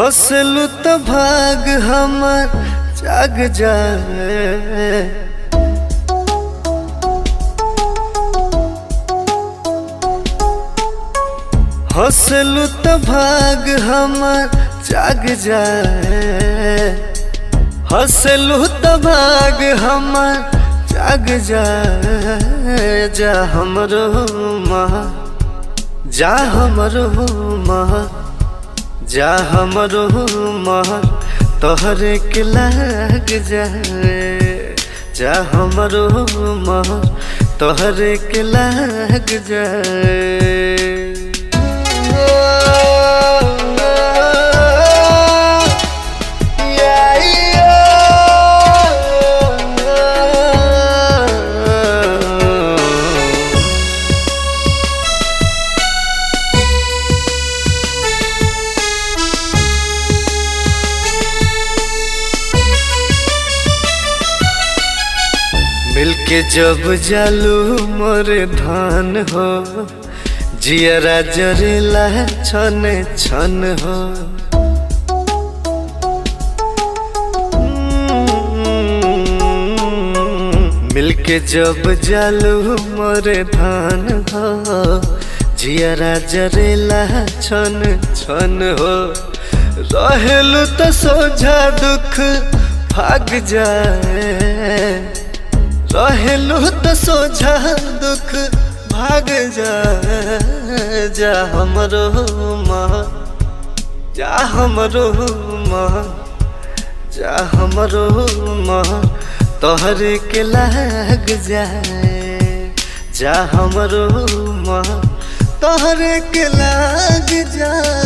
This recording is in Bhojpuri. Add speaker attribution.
Speaker 1: हंसलू तो भाग हमर जाग जाए। हंसलू तो भाग हमर जाग जाए। हंसलू तो भाग हमर जाग जाए। जा हमरो माँ, जा हमरो माँ, जा हमरो माँ तोहरे के लाग जाए। जा हमरो माँ तोहरे के लाग जाए। मिलके जब जालू मोरे धान हो, जियरा जरेला छन छन हो। मिलके जब जालू मोरे धान हो, जियरा जरेला छन छन हो। रहेलू तो सोझा दुख भाग जाए। रहेलू तो सोझा दुख भाग जाए। जा हमरो माँ, जा हमरो माँ, जा हमरो माँ तोहरे के लाग जाए। जा हमरो माँ तोहरे के लाग जाए।